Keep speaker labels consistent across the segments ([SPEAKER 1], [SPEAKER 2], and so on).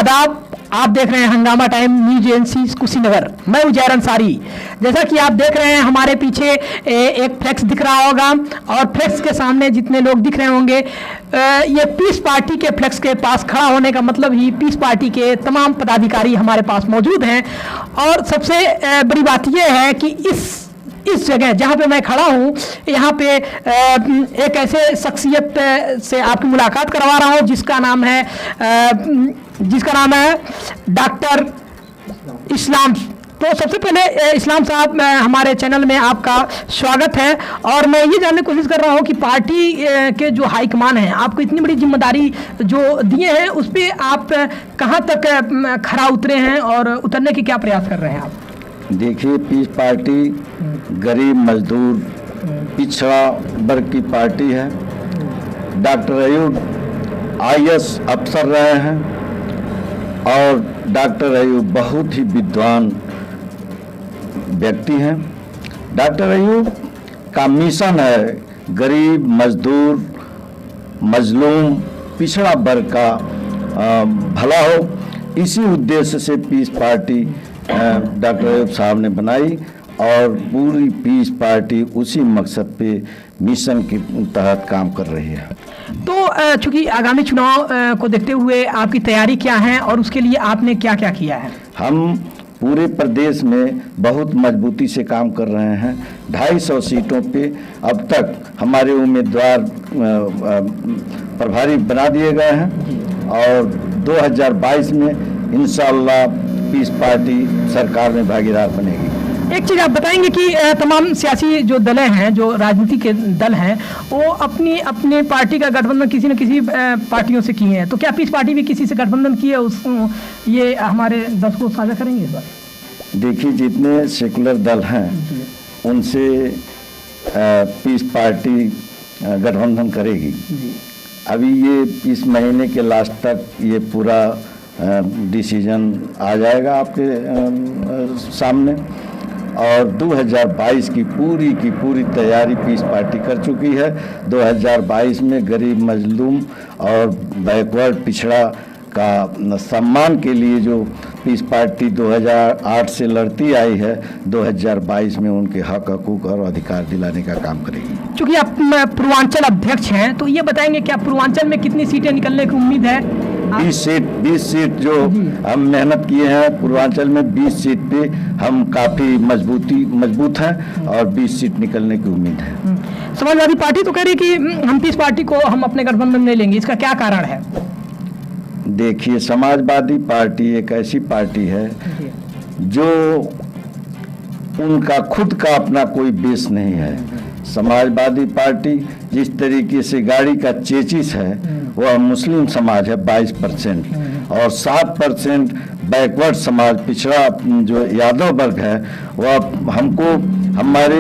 [SPEAKER 1] आदाब। आप देख रहे हैं हंगामा टाइम न्यूज एजेंसी कुशीनगर। मैं उजैर अंसारी। जैसा कि आप देख रहे हैं हमारे पीछे एक फ्लेक्स दिख रहा होगा और फ्लेक्स के सामने जितने लोग दिख रहे होंगे ये पीस पार्टी के फ्लेक्स के पास खड़ा होने का मतलब ही पीस पार्टी के तमाम पदाधिकारी हमारे पास मौजूद हैं। और सबसे बड़ी बात यह है कि इस जगह जहाँ पे मैं खड़ा हूँ यहाँ पे एक ऐसे शख्सियत से आपकी मुलाकात करवा रहा हूँ जिसका नाम है डॉक्टर इस्लाम। तो सबसे पहले इस्लाम साहब हमारे चैनल में आपका स्वागत है। और मैं ये जानने की कोशिश कर रहा हूँ कि पार्टी के जो हाईकमान हैं आपको इतनी बड़ी जिम्मेदारी जो दिए हैं उस पर आप कहाँ तक खरा उतरे हैं और उतरने की क्या प्रयास कर रहे हैं आप?
[SPEAKER 2] देखिए, पीस पार्टी गरीब मजदूर पिछड़ा वर्ग की पार्टी है। डॉक्टर अयूब IAS अफसर रहे हैं और डॉक्टर अयूब बहुत ही विद्वान व्यक्ति हैं। डॉक्टर अयूब का मिशन है गरीब मजदूर मजलूम पिछड़ा वर्ग का भला हो। इसी उद्देश्य से पीस पार्टी डॉक्टर अयूब साहब ने बनाई और पूरी पीस पार्टी उसी मकसद पे मिशन के तहत काम कर रही है।
[SPEAKER 1] तो चूंकि आगामी चुनाव को देखते हुए आपकी तैयारी क्या है और उसके लिए आपने क्या क्या किया है? हम
[SPEAKER 2] पूरे प्रदेश में बहुत मजबूती से काम कर रहे हैं। 250 सीटों पे अब तक हमारे उम्मीदवार प्रभारी बना दिए गए हैं और 2022 में इंशाअल्लाह पीस पार्टी सरकार में भागीदार बनेगी।
[SPEAKER 1] एक चीज़ आप बताएंगे कि तमाम सियासी जो दलें हैं, जो राजनीति के दल हैं, वो अपनी पार्टी का गठबंधन किसी न किसी पार्टियों से किए हैं। तो क्या पीस पार्टी भी किसी से गठबंधन की है? ये हमारे दर्शकों को साझा करेंगे इस बार।
[SPEAKER 2] देखिए, जितने सेकुलर दल हैं उनसे पीस पार्टी गठबंधन करेगी। अभी ये इस महीने के लास्ट तक ये पूरा डिसीजन आ जाएगा आपके सामने और 2022 की पूरी तैयारी पीस पार्टी कर चुकी है। 2022 में गरीब मजलूम और बैकवर्ड पिछड़ा का सम्मान के लिए जो पीस पार्टी 2008 से लड़ती आई है, 2022 में उनके हक हकूक और अधिकार दिलाने का काम करेगी।
[SPEAKER 1] चूँकि आप पूर्वांचल अध्यक्ष हैं तो ये बताएंगे कि आप पूर्वांचल में कितनी सीटें निकलने की उम्मीद है?
[SPEAKER 2] 20 सीट जो हम मेहनत किए हैं पूर्वांचल में 20 सीट पे हम काफ़ी मजबूत हैं और 20 सीट निकलने की उम्मीद है।
[SPEAKER 1] समाजवादी पार्टी तो कह रही कि हम पीस पार्टी को हम अपने गठबंधन में लेंगे, इसका क्या कारण है?
[SPEAKER 2] देखिए, समाजवादी पार्टी एक ऐसी पार्टी है जो उनका खुद का अपना कोई बेस नहीं है। समाजवादी पार्टी जिस तरीके से गाड़ी का चेचिस है वह मुस्लिम समाज है 22% और 7% बैकवर्ड समाज पिछड़ा जो यादव वर्ग है वह हमको हमारे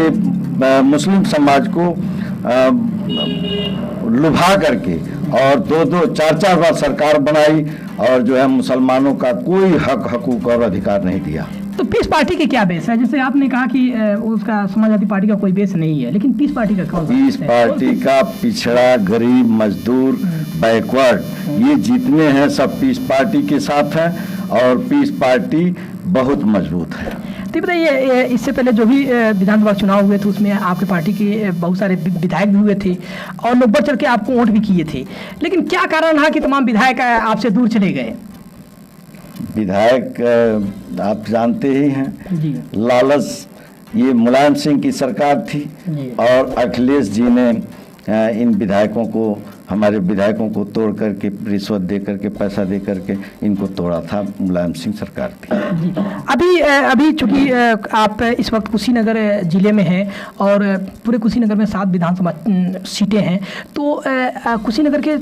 [SPEAKER 2] मुस्लिम समाज को लुभा करके और 4 बार सरकार बनाई और जो है मुसलमानों का कोई हक हकूक और अधिकार नहीं दिया।
[SPEAKER 1] तो पीस पार्टी के क्या बेस है? जैसे आपने कहा कि उसका समाजवादी पार्टी का कोई बेस नहीं है, लेकिन पीस पार्टी का कौन?
[SPEAKER 2] पीस पार्टी का पिछड़ा गरीब मजदूर बैकवर्ड ये जितने हैं सब पीस पार्टी के साथ हैं और पीस पार्टी बहुत मजबूत है।
[SPEAKER 1] तो बताइए, इससे पहले जो भी विधानसभा चुनाव हुए थे उसमें आपके पार्टी के बहुत सारे विधायक भी हुए थे और लोग बढ़ चढ़ के आपको वोट भी किए थे, लेकिन क्या कारण रहा कि तमाम विधायक आपसे दूर चले गए?
[SPEAKER 2] विधायक आप जानते ही हैं जी। लालच, ये मुलायम सिंह की सरकार थी और अखिलेश जी ने इन विधायकों को हमारे विधायकों को तोड़ करके रिश्वत दे करके पैसा दे करके इनको तोड़ा था। मुलायम सिंह सरकार थी।
[SPEAKER 1] अभी चूंकि आप इस वक्त कुशीनगर जिले में हैं और पूरे कुशीनगर में 7 विधानसभा सीटें हैं, तो कुशीनगर के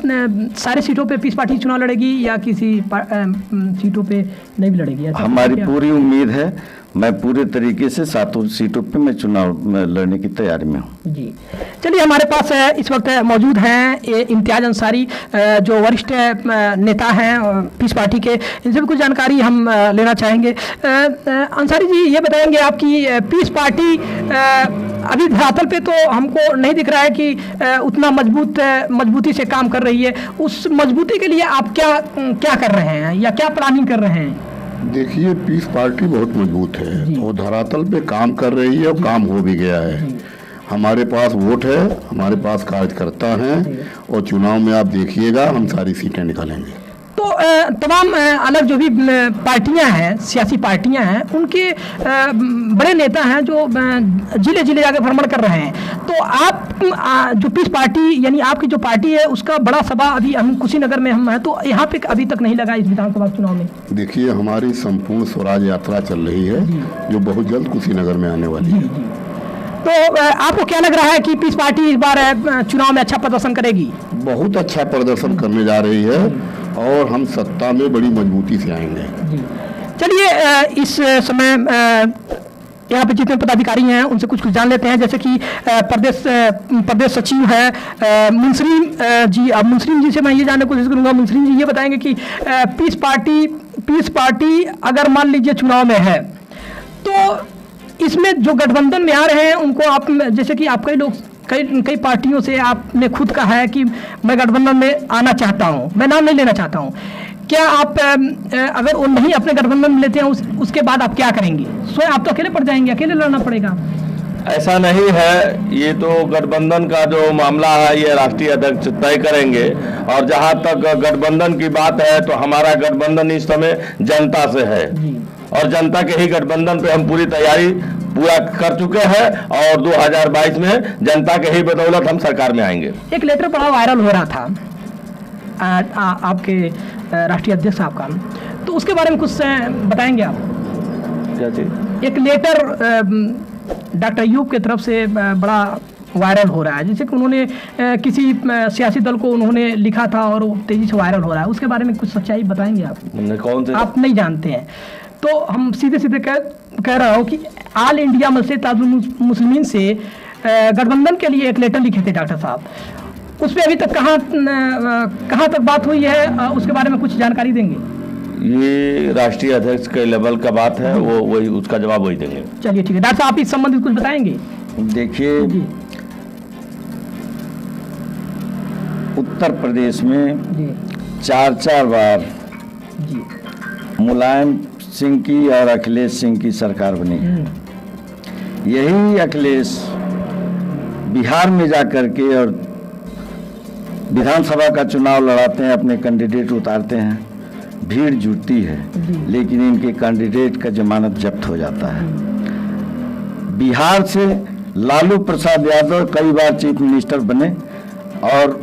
[SPEAKER 1] सारे सीटों पे पीस पार्टी चुनाव लड़ेगी या किसी सीटों पे नहीं भी लड़ेगी?
[SPEAKER 2] हमारी पूरी उम्मीद है मैं पूरे तरीके से 7 सीटों पे मैं चुनाव में लड़ने की तैयारी में हूँ।
[SPEAKER 1] जी, चलिए हमारे पास इस वक्त मौजूद हैं इम्तियाज अंसारी, जो वरिष्ठ नेता हैं पीस पार्टी के। इनसे भी कुछ जानकारी हम लेना चाहेंगे। अंसारी जी, ये बताएंगे आपकी पीस पार्टी अभी धरातल पे तो हमको नहीं दिख रहा है कि उतना मजबूती से काम कर रही है। उस मजबूती के लिए आप क्या कर रहे हैं या क्या प्लानिंग कर रहे हैं?
[SPEAKER 3] देखिए, पीस पार्टी बहुत मजबूत है, वो धरातल पे काम कर रही है और काम हो भी गया है। हमारे पास वोट है, हमारे पास कार्यकर्ता हैं और चुनाव में आप देखिएगा हम सारी सीटें निकालेंगे।
[SPEAKER 1] तो तमाम अलग जो भी पार्टियां हैं, सियासी पार्टियां हैं, उनके बड़े नेता हैं जो जिले जिले जाकर भ्रमण कर रहे हैं। तो आप जो पीस पार्टी यानी आपकी जो पार्टी है उसका बड़ा सभा अभी हम कुशीनगर में हम हैं, तो यहाँ पे अभी तक नहीं लगा इस विधानसभा चुनाव में।
[SPEAKER 3] देखिए, हमारी संपूर्ण स्वराज यात्रा चल रही है जो बहुत जल्द कुशीनगर में आने वाली है।
[SPEAKER 1] तो आपको क्या लग रहा है कि पीस पार्टी इस बार चुनाव में अच्छा प्रदर्शन करेगी?
[SPEAKER 3] बहुत अच्छा प्रदर्शन करने जा रही है और हम सत्ता में बड़ी मजबूती से आएंगे।
[SPEAKER 1] चलिए इस समय यहाँ पे जितने पदाधिकारी हैं उनसे कुछ जान लेते हैं। जैसे कि प्रदेश सचिव है मुंसरीन जी। अब मुंसरीन जी से मैं ये जानने की कोशिश करूँगा। मुंसरीन जी, ये बताएंगे कि पीस पार्टी अगर मान लीजिए चुनाव में है तो इसमें जो गठबंधन में आ रहे हैं उनको आप, जैसे कि आप कई पार्टियों से आपने खुद कहा है कि मैं गठबंधन में आना चाहता हूं, मैं नाम नहीं लेना चाहता हूं, क्या आप अगर वो नहीं अपने गठबंधन में लेते हैं उसके बाद आप क्या करेंगे? स्वयं आप तो अकेले पड़ जाएंगे, अकेले लड़ना पड़ेगा।
[SPEAKER 4] ऐसा नहीं है, ये तो गठबंधन का जो मामला है ये राष्ट्रीय अध्यक्ष तय करेंगे। और जहां तक गठबंधन की बात है तो हमारा गठबंधन इस समय जनता से है और जनता के ही गठबंधन पे हम पूरी तैयारी पूरा कर चुके हैं और 2022 में जनता के ही बदौलत हम सरकार में आएंगे।
[SPEAKER 1] एक लेटर बड़ा वायरल हो रहा था आपके राष्ट्रीय अध्यक्ष साहब का, तो उसके बारे में कुछ बताएंगे आप?
[SPEAKER 4] क्या चीज?
[SPEAKER 1] एक लेटर डॉक्टर अयूब की तरफ से बड़ा वायरल हो रहा है, जैसे कि उन्होंने किसी सियासी दल को उन्होंने लिखा था और वो तेजी से वायरल हो रहा है। उसके बारे में कुछ सच्चाई बताएंगे आप?
[SPEAKER 4] कौन से?
[SPEAKER 1] आप नहीं जानते हैं तो हम सीधे कह रहा हूँ कि ऑल इंडिया मजलिस मुस्लिमीन से गठबंधन के लिए एक लेटर लिखे थे डॉक्टर साहब। उस पर अभी तक कहाँ तक बात हुई है, उसके बारे में कुछ जानकारी देंगे?
[SPEAKER 4] ये राष्ट्रीय अध्यक्ष के लेवल का बात है, वो वही उसका जवाब वही देंगे।
[SPEAKER 1] चलिए ठीक है डॉक्टर साहब, आप इस संबंधित कुछ बताएंगे?
[SPEAKER 2] देखिए, उत्तर प्रदेश में 4 बार मुलायम सिंह की और अखिलेश सिंह की सरकार बनी है। यही अखिलेश बिहार में जाकर के और विधानसभा का चुनाव लड़ाते हैं, अपने कैंडिडेट उतारते हैं, भीड़ जुटती है, लेकिन इनके कैंडिडेट का जमानत जब्त हो जाता है। बिहार से लालू प्रसाद यादव कई बार चीफ मिनिस्टर बने और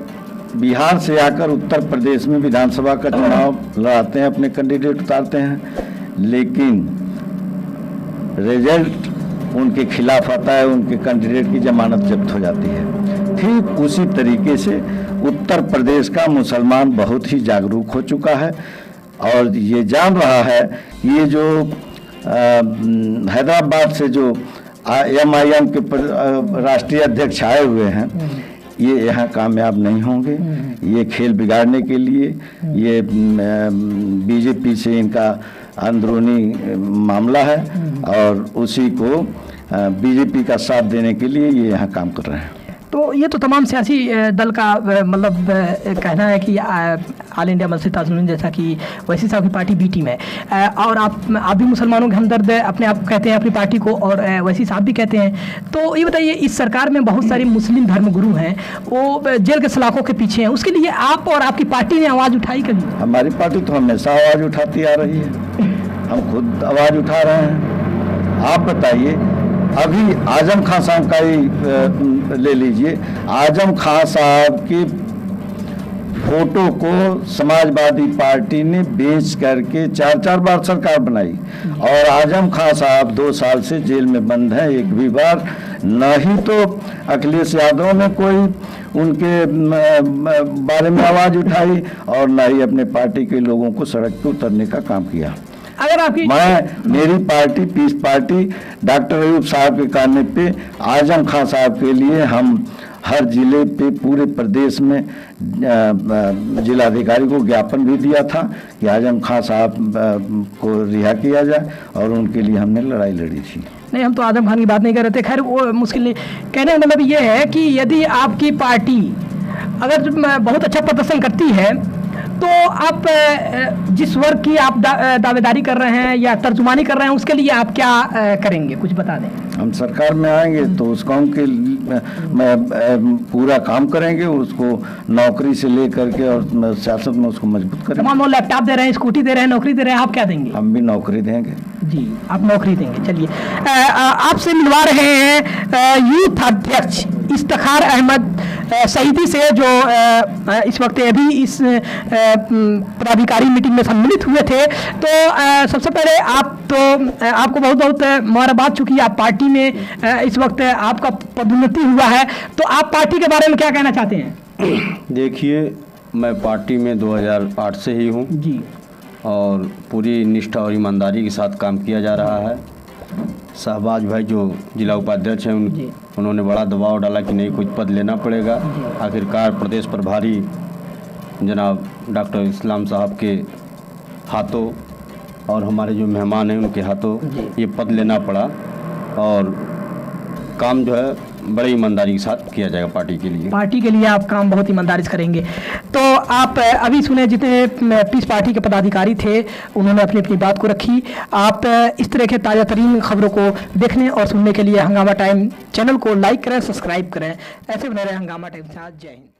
[SPEAKER 2] बिहार से आकर उत्तर प्रदेश में विधानसभा का चुनाव लड़ाते हैं, अपने कैंडिडेट उतारते हैं, लेकिन रिजल्ट उनके खिलाफ आता है, उनके कैंडिडेट की जमानत जब्त हो जाती है। ठीक उसी तरीके से उत्तर प्रदेश का मुसलमान बहुत ही जागरूक हो चुका है और ये जान रहा है ये जो हैदराबाद से जो MIM के राष्ट्रीय अध्यक्ष आए हुए हैं, ये यहाँ कामयाब नहीं होंगे। ये खेल बिगाड़ने के लिए ये बीजेपी से इनका अंदरूनी मामला है और उसी को बीजेपी का साथ देने के लिए ये यहाँ काम कर रहे हैं।
[SPEAKER 1] तो ये तो तमाम सियासी दल का मतलब कहना है कि ऑल इंडिया मजलिस मुस्लिमीन जैसा कि वैसी साहब की पार्टी बी टीम है और आप भी मुसलमानों के हमदर्द अपने आप कहते हैं अपनी पार्टी को और वैसी साहब भी कहते हैं। तो ये बताइए, इस सरकार में बहुत सारे मुस्लिम धर्मगुरु हैं, वो जेल के सलाखों के पीछे हैं, उसके लिए आप और आपकी पार्टी ने आवाज़ उठाई कभी?
[SPEAKER 2] हमारी पार्टी तो हमेशा आवाज़ उठाती आ रही है, हम खुद आवाज़ उठा रहे हैं। आप बताइए, अभी आजम खान साहब का ही ले लीजिए, आजम खान साहब की फोटो को समाजवादी पार्टी ने बेच करके 4 बार सरकार बनाई और आजम खान साहब 2 साल से जेल में बंद हैं। एक भी बार न ही तो अखिलेश यादव ने कोई उनके बारे में आवाज़ उठाई और न ही अपने पार्टी के लोगों को सड़क पर उतरने का काम किया।
[SPEAKER 1] अगर आपकी
[SPEAKER 2] मेरी party peace party doctor Ayub sahab के कहने पे आजम खान साहब के लिए हम हर जिले पे पूरे प्रदेश में जिलाधिकारी को ज्ञापन भी दिया था कि आजम खान साहब को रिहा किया जाए और उनके लिए हमने लड़ाई लड़ी थी।
[SPEAKER 1] नहीं, हम तो आजम खान की बात नहीं कर रहे थे, खैर वो मुश्किल नहीं। कहने का मतलब ये है कि यदि आपकी पार्टी अगर बहुत अच्छा प्रदर्शन करती है तो आप जिस वर्ग की आप दावेदारी कर रहे हैं या तर्जुमानी कर रहे हैं उसके लिए आप क्या करेंगे, कुछ बता दें।
[SPEAKER 2] हम सरकार में आएंगे तो उस काम के पूरा काम करेंगे, उसको नौकरी से लेकर के और सियासत में उसको मजबूत करेंगे।
[SPEAKER 1] तमाम लोग लैपटॉप दे रहे हैं, स्कूटी दे रहे हैं, नौकरी दे रहे हैं, आप क्या देंगे?
[SPEAKER 2] हम भी नौकरी देंगे
[SPEAKER 1] जी, आप नौकरी देंगे। चलिए, आपसे मिलवा रहे हैं यूथ अध्यक्ष इफ्तिखार अहमद शहीदी से, जो इस वक्त अभी इस पदाधिकारी मीटिंग में सम्मिलित हुए थे। तो सबसे पहले आपको बहुत बहुत मुबारकबाद, चूंकि आप पार्टी में इस वक्त आपका पदोन्नति हुआ है, तो आप पार्टी के बारे में क्या कहना चाहते हैं?
[SPEAKER 5] देखिए, मैं पार्टी में 2008 से ही हूँ
[SPEAKER 1] जी,
[SPEAKER 5] और पूरी निष्ठा और ईमानदारी के साथ काम किया जा रहा है। शहबाज भाई जो जिला उपाध्यक्ष हैं उन्होंने बड़ा दबाव डाला कि नहीं, कुछ पद लेना पड़ेगा। आखिरकार प्रदेश प्रभारी जनाब डॉक्टर इस्लाम साहब के हाथों और हमारे जो मेहमान हैं उनके हाथों ये पद लेना पड़ा, और काम जो है बड़ी ईमानदारी के साथ किया जाएगा पार्टी के लिए।
[SPEAKER 1] पार्टी के लिए आप काम बहुत ईमानदारी से करेंगे। तो आप अभी सुने, जितने पीस पार्टी के पदाधिकारी थे उन्होंने अपनी अपनी बात को रखी। आप इस तरह के ताज़ा तरीन खबरों को देखने और सुनने के लिए हंगामा टाइम चैनल को लाइक करें, सब्सक्राइब करें। ऐसे बने रहे हंगामा टाइम के साथ। जय हिंद।